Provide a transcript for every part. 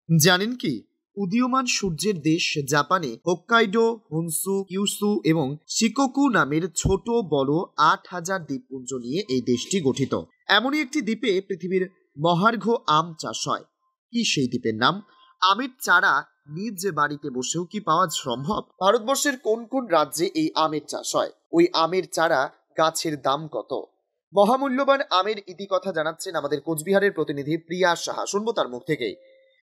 জানেন কি, উদীয়মান সূর্যের দেশ জাপানে হোক্কাইডো, হনসু, কিউসু এবং শিকোকু নামের ছোট বড় ৮,০০০ দ্বীপপুঞ্জ নিয়ে এই দেশটি গঠিত। এমনই একটি দ্বীপে পৃথিবীর মহার্ঘ আম চাষ হয়। কি সেই দ্বীপের নাম? আমের চারা নিজ বাড়িতে বসেও কি পাওয়া সম্ভব? ভারতবর্ষের কোন কোন রাজ্যে এই আমের চাষ হয়? ওই আমের চারা গাছের দাম কত? মহামূল্যবান আমের ইতিকথা জানাচ্ছেন আমাদের কোচবিহারের প্রতিনিধি প্রিয়া সাহা। শুনবো তার মুখ থেকেই।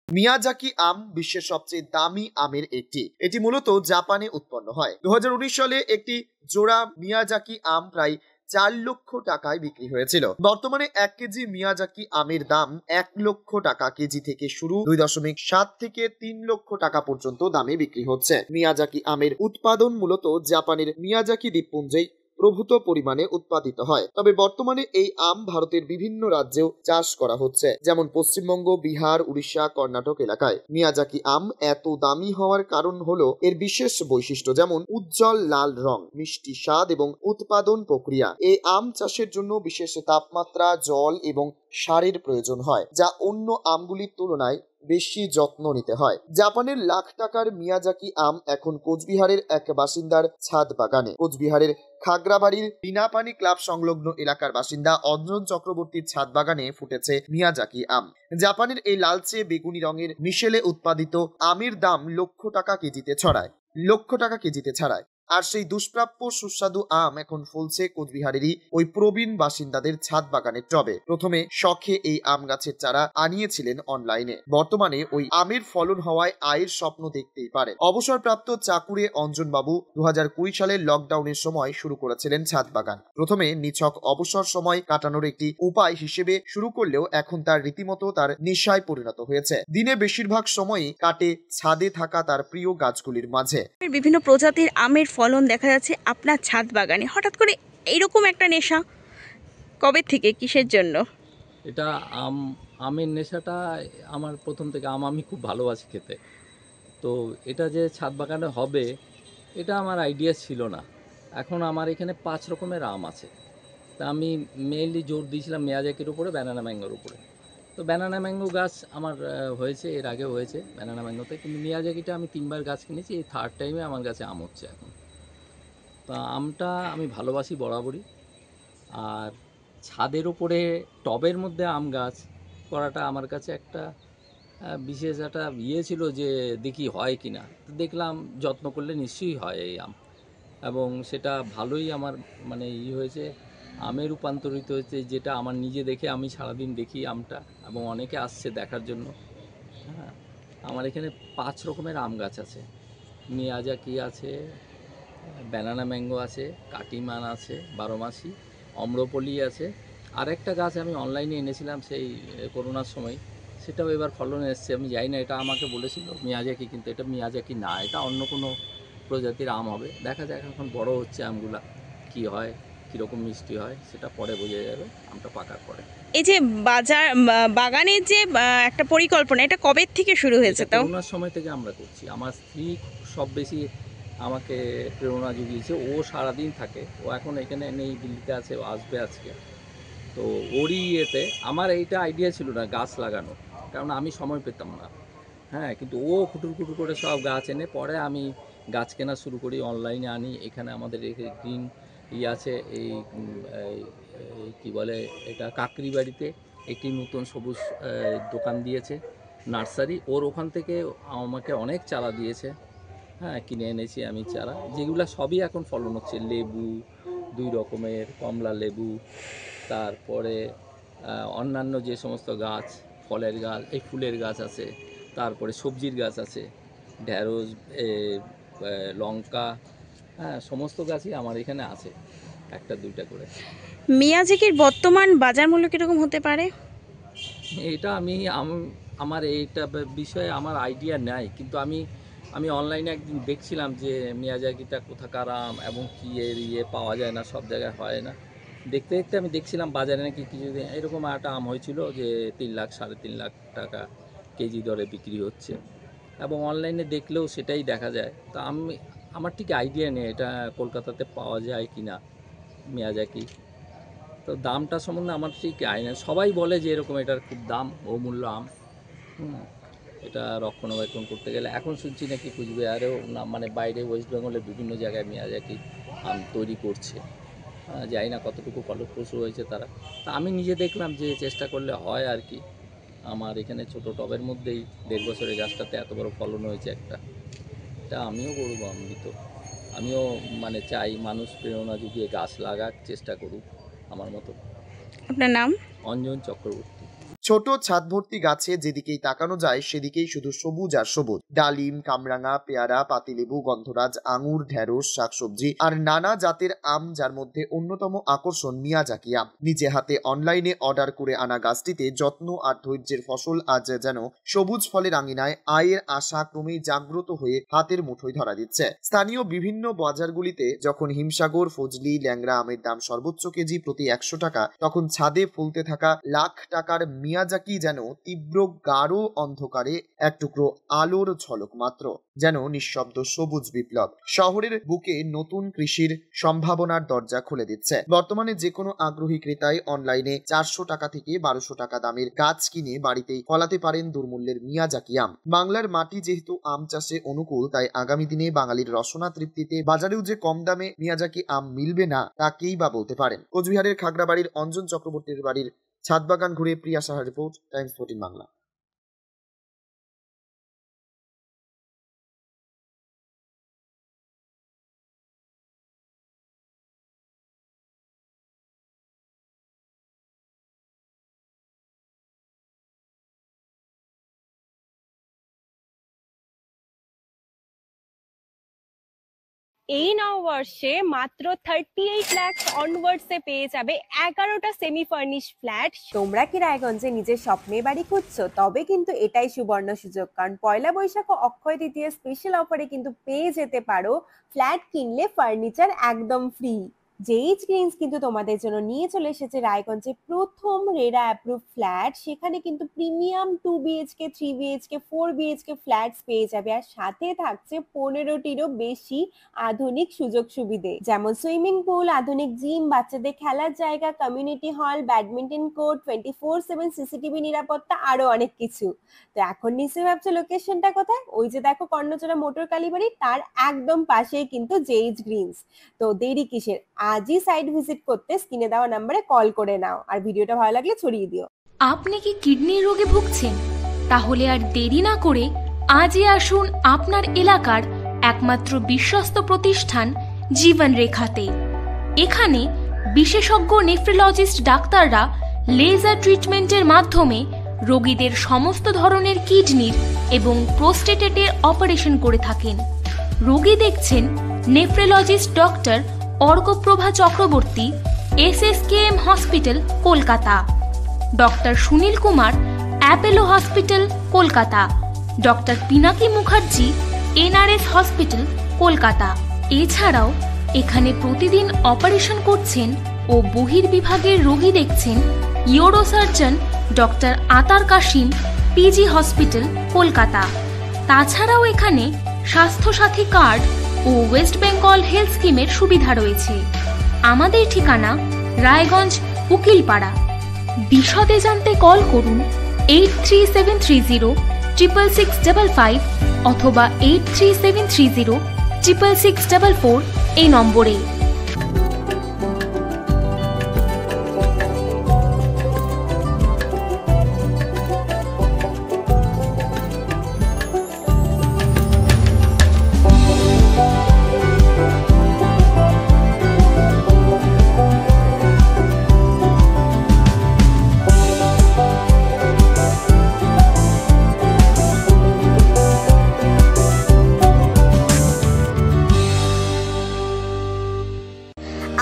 মিয়াজাকি আম বিশ্বের সবচেয়ে দামি আমের একটি। এটি মূলত জাপানে উৎপন্ন হয়। 2019 সালে একটি জোড়া মিয়াজাকি আম প্রায় 4 লক্ষ টাকায় বিক্রি হয়েছিল। বর্তমানে 1 কেজি মিয়াজাকি আমের দাম 1 লক্ষ টাকা কেজি থেকে শুরু, 2.7 থেকে 3 লক্ষ টাকা পর্যন্ত দামে বিক্রি হচ্ছে। মিয়াজাকি আমের উৎপাদন মূলত জাপানের মিয়াজাকি দ্বীপপুঞ্জেই প্রভূত পরিমাণে উৎপাদিত হয়। তবে বর্তমানে এই আম ভারতের বিভিন্ন রাজ্যেও চাষ করা হচ্ছে, যেমন পশ্চিমবঙ্গ, বিহার, উড়িষ্যা, কর্ণাটক এলাকায়। মিয়াজাকি আম এত দামি হওয়ার কারণ হলো এর বিশেষ বৈশিষ্ট্য, যেমন উজ্জ্বল লাল রং, মিষ্টি স্বাদ এবং উৎপাদন প্রক্রিয়া। এই আম চাষের জন্য বিশেষ তাপমাত্রা, জল এবং সারের প্রয়োজন হয়, যা অন্য আমগুলির তুলনায় বেশি যত্ন নিতে হয়। জাপানের লাখ টাকার মিয়াজাকি আম এখন কোচবিহারের এক বাসিন্দার ছাদ বাগানে। কোচবিহারের খাগড়াবাড়ির বিনাপানি ক্লাব সংলগ্ন এলাকার বাসিন্দা অঞ্জন চক্রবর্তীর ছাদ বাগানে ফুটেছে মিয়াজাকি আম। জাপানের এই লালচে বেগুনি রঙের মিশেলে উৎপাদিত আমের দাম লক্ষ টাকা কেজিতে ছাড়ায়। আর সেই দুষ্প্রাপ্য সুস্বাদু আম এখন ফলছে কোচবিহারেরই ওই প্রবীণ বাসিন্দাদের ছাদ বাগানের টবে। প্রথমে শখে এই আম গাছের চারা আনিয়েছিলেন অনলাইনে। বর্তমানে ওই আমের ফলন হওয়ায় আয়ের স্বপ্ন দেখতেই পারে। অবসরপ্রাপ্ত চাকুরে অঞ্জন বাবু 2020 সালের লকডাউনের সময় শুরু করেছিলেন ছাদ বাগান। প্রথমে নিছক অবসর সময় কাটানোর একটি উপায় হিসেবে শুরু করলেও এখন তার রীতিমতো তার নেশায় পরিণত হয়েছে। দিনে বেশিরভাগ সময়ই কাটে ছাদে থাকা তার প্রিয় গাছগুলির মাঝে। বিভিন্ন প্রজাতির আমের ফলন দেখা যাচ্ছে আপনার ছাদ বাগানে। হঠাৎ করে এইরকম একটা নেশা কবে থেকে, কিসের জন্য? এটা আমের নেশাটা আমার প্রথম থেকে। আমি খুব ভালোবাসি খেতে। তো এটা যে ছাদ বাগানে হবে এটা আমার আইডিয়া ছিল না। এখন আমার এখানে 5 রকমের আম আছে। তা আমি মেইনলি জোর দিয়েছিলাম মিয়াজাকির উপরে, ব্যানানা ম্যাঙ্গোর উপরে। তো ব্যানানা ম্যাঙ্গো গাছ আমার হয়েছে, এর আগে হয়েছে ব্যানানা ম্যাঙ্গোতে, কিন্তু মিয়াজাকিটা আমি 3বার গাছ কিনেছি। এই 3rd টাইমে আমার গাছে আম হচ্ছে এখন। তা আমটা আমি ভালোবাসি বরাবরই। আর ছাদের ওপরে টবের মধ্যে আম গাছ করাটা আমার কাছে একটা বিশেষ একটা ছিল যে দেখি হয় কি না। তো দেখলাম যত্ন করলে নিশ্চয়ই হয় এই আম, এবং সেটা ভালোই আমার মানে হয়েছে, আমে রূপান্তরিত হয়েছে, যেটা আমার নিজে দেখে আমি সারাদিন দেখি আমটা, এবং অনেকে আসছে দেখার জন্য। হ্যাঁ, আমার এখানে 5 রকমের আম গাছ আছে। মিয়াজাকি আছে, ব্যানানা ম্যাঙ্গো আছে, কাটিমান আছে 12 মাসি, অম্রপলি আছে। আরেকটা গাছ আমি অনলাইনে এনেছিলাম সেই করোনার সময়, সেটাও এবার ফলনে এসছে। আমি জানি না, এটা আমাকে বলেছিল মিয়াজাকি, কিন্তু এটা মিয়াজাকি না, এটা অন্য কোনো প্রজাতির আম হবে। দেখা যাক এখন বড় হচ্ছে আমগুলা, কি হয়, কীরকম মিষ্টি হয় সেটা পরে বোঝা যাবে আমটা পাকার পরে। এই যে বাগানের যে একটা পরিকল্পনা, এটা কবে থেকে শুরু হয়েছে? তাও করোনার সময় থেকে আমরা করছি। আমার স্ত্রী সব বেশি আমাকে প্রেরণা জুগিয়েছে। ও সারাদিন থাকে, ও এখন এখানে নেই, দিল্লিতে আছে, ও আসবে আজকে। তো ওরই ইয়েতে আমার এইটা আইডিয়া ছিল না গাছ লাগানো, কারণ আমি সময় পেতাম না। হ্যাঁ, কিন্তু ও খুটুর করে সব গাছ এনে, পরে আমি গাছ কেনা শুরু করি, অনলাইনে আনি। এখানে আমাদের গ্রিন আছে, এই কি বলে এটা, কাকরি বাড়িতে একটি নতুন সবুজ দোকান দিয়েছে, নার্সারি। ওর ওখান থেকে আমাকে অনেক চারা দিয়েছে। হ্যাঁ, কিনে এনেছি আমি চারা, যেগুলো সবই এখন ফলন হচ্ছে। লেবু 2 রকমের, কমলা লেবু, তারপরে অন্যান্য যে সমস্ত গাছ, ফলের গাছ, এই ফুলের গাছ আছে, তারপরে সবজির গাছ আছে, ঢ্যাঁড়স, লঙ্কা, হ্যাঁ, সমস্ত গাছই আমার এখানে আছে, 1-2টা করে। মিয়াজাকির বর্তমান বাজার মূল্য কীরকম হতে পারে? এটা আমার এইটা বিষয়ে আমার আইডিয়া নাই, কিন্তু আমি অনলাইনে একদিন দেখছিলাম যে মিয়াজাকিটা কোথাকার আম এবং কী এর পাওয়া যায় না, সব জায়গায় হয় না। দেখতে দেখতে আমি দেখছিলাম বাজারে নাকি কিছুদিন এরকম একটা আম হয়েছিল যে 3 লাখ 3.5 লাখ টাকা কেজি দরে বিক্রি হচ্ছে, এবং অনলাইনে দেখলেও সেটাই দেখা যায়। তো আমার ঠিক আইডিয়া নেই এটা কলকাতাতে পাওয়া যায় কি না মিয়াজাকি। তো দামটা সম্বন্ধে আমার ঠিক আইডিয়া, সবাই বলে যে এরকম এটার খুব দাম, ও মূল্য আম। এটা রক্ষণাবেক্ষণ করতে গেলে এখন শুনছি নাকি কুচবিহারেও না, মানে বাইরে ওয়েস্ট বেঙ্গলের বিভিন্ন জায়গায় মিয়াজাকি আম তৈরি করছে। জানি না কতটুকু ফলপ্রসূ হয়েছে তারা। তা আমি নিজে দেখলাম যে চেষ্টা করলে হয় আর কি। আমার এখানে ছোট টবের মধ্যেই 1.5 বছরের গাছটাতে এত বড় ফলন হয়েছে একটা। এটা আমিও গৌরবান্বিত। আমিও মানে চাই মানুষ প্রেরণা জুগিয়ে গাছ লাগাক, চেষ্টা করুক আমার মতো। আপনার নাম? অঞ্জন চক্রবর্তী। ছোট ছাদ ভর্তি গাছে যেদিকেই তাকানো যায় সেদিকেই শুধু সবুজ আর সবুজ। ডালিম, কামরাঙা, পেয়ারা, পাতিলেবু, গন্ধরাজ, আঙুর, ঢেঁড়স, শাকসবজি আর নানা জাতের আম, যার মধ্যে অন্যতম আকর্ষণ মিয়াজাকি আম। নিজে হাতে অনলাইনে অর্ডার করে আনা গাছটিতে যত্ন আর ধৈর্যের ফসল আজ যেন সবুজ ফলের আঙিনায় আয়ের আশা ক্রমেই জাগ্রত হয়ে হাতের মুঠোয় ধরা দিচ্ছে। স্থানীয় বিভিন্ন বাজারগুলিতে যখন হিমসাগর, ফজলি, ল্যাংড়া আমের দাম সর্বোচ্চ কেজি প্রতি 100 টাকা, তখন ছাদে ফুলতে থাকা লাখ টাকার মিয়াজাকি যেন তীব্র গাঢ় অন্ধকারে এক টুকরো আলোর ঝলক মাত্র, যেন নিঃশব্দ সবুজ বিপ্লব। শহরের বুকে নতুন কৃষির সম্ভাবনার দরজা খুলে দিচ্ছে। বর্তমানে যে কোনো আগ্রহী ক্রেতাই অনলাইনে 400 টাকা থেকে 1200 টাকা দামের গাছ কিনে বাড়িতেই ফলাতে পারেন দুর্মূল্যের মিয়াজাকি আম। বাংলার মাটি যেহেতু আম চাষে অনুকূল, তাই আগামী দিনে বাঙালির রসনা তৃপ্তিতে বাজারেও যে কম দামে মিয়াজাকি আম মিলবে না তাকেই বা বলতে পারেন। কোচবিহারের খাগড়াবাড়ির অঞ্জন চক্রবর্তীর বাড়ির ছাদ বাগান ঘুরে প্রিয়া সাহার রিপোর্ট, টাইমস 14 বাংলা। এই নববর্ষে মাত্র 38 লাখ অনওয়ার্ডসে পেয়ে যাবে 11টা সেমি ফার্নিশ ফ্ল্যাট। তোমরা কি রায়গঞ্জে নিজের স্বপ্নের বাড়ি খুঁজছো? তবে কিন্তু এটাই সুবর্ণ সুযোগ, কারণ পয়লা বৈশাখ ও অক্ষয় তৃতীয়া স্পেশাল অফারে কিন্তু পেয়ে যেতে পারো ফ্ল্যাট কিনলে ফার্নিচার একদম ফ্রি। জেইচ গ্রিনস কিন্তু তোমাদের জন্য নিয়ে চলে এসেছে রায়গঞ্জে প্রথম রেরা অ্যাপ্রুভ ফ্ল্যাট। সেখানে কিন্তু premium 2 BHK, 3 BHK, 4 BHK flats পেয়ে যাবে, আর সাথে থাকছে 15টিরও বেশি আধুনিক সুযোগ সুবিধে, যেমন সুইমিং পুল, আধুনিক জিম, বাচ্চাদের খেলার জায়গা, community hall, badminton court, 24/7 CCTV নিরাপত্তা, আরো অনেক কিছু। তো এখন নিশ্চয়ই ভাবছো লোকেশনটা কোথায়? ওই যে দেখো কর্ণচড়া মোটর কালীবাড়ি, তার একদম পাশেই কিন্তু জেইচ গ্রিনস। তো দেরি কিসের? আজই সাইট ভিজিট করতে স্ক্রিনে দেওয়া নম্বরে কল করে নাও, আর ভিডিওটা ভালো লাগলে ছড়িয়ে দিও। আপনি কি কিডনি রোগে ভুগছেন? তাহলে আর দেরি না করে আজই আসুন আপনার এলাকার একমাত্র বিশ্বস্ত প্রতিষ্ঠান জীবন রেখাতে। এখানে বিশেষজ্ঞ নেফ্রোলজিস্ট ডাক্তাররা লেজার ট্রিটমেন্টের মাধ্যমে রোগীদের সমস্ত ধরনের কিডনির এবং প্রোস্টেটের অপারেশন করে থাকেন। রোগী দেখছেন nephrologist doctor Arkaprava Chakraborty, SSKM hospital, Kolkata. Doctor Sunil Kumar, Apollo hospital, Kolkata. Doctor Pinaki Mukherjee, NRS hospital, Kolkata. এছাড়াও এখানে প্রতিদিন অপারেশন করছেন ও বহির্বিভাগের রোগী দেখছেন ইউরোসার্জন ডক্টর আতার কাশিম, PG হসপিটাল, কলকাতা। তাছাড়াও এখানে স্বাস্থ্যসাথী কার্ড ও ওয়েস্ট বেঙ্গল হেলথ স্কিমের সুবিধা রয়েছে। আমাদের ঠিকানা রায়গঞ্জ, উকিলপাড়া। বিশদে জানতে কল করুন 8373066655 অথবা 8373066644 এই নম্বরে।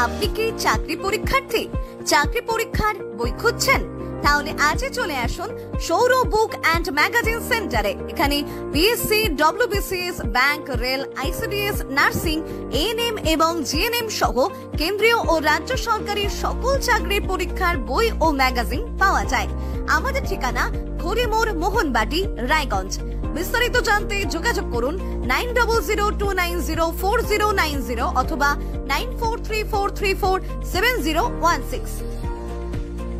আপনি কি চাকরি পরীক্ষার্থী? চাকরি পরীক্ষার বই খুঁজছেন? তাহলে আজই চলে আসুন সৌরভ বুক অ্যান্ড ম্যাগাজিন সেন্টারে। এখানে BSc, WBCS, bank, rail, ICDS, nursing, ANM এবং GNM সহ কেন্দ্রীয় ও রাজ্য সরকারি সকল চাকরির পরীক্ষার বই ও ম্যাগাজিন পাওয়া যায়। আমাদের ঠিকানা ঘড়িমোড়, মোহনবাটি, রায়গঞ্জ। বিস্তারিত জানতে যোগাযোগ করুন 9002904090 অথবা 9434347016।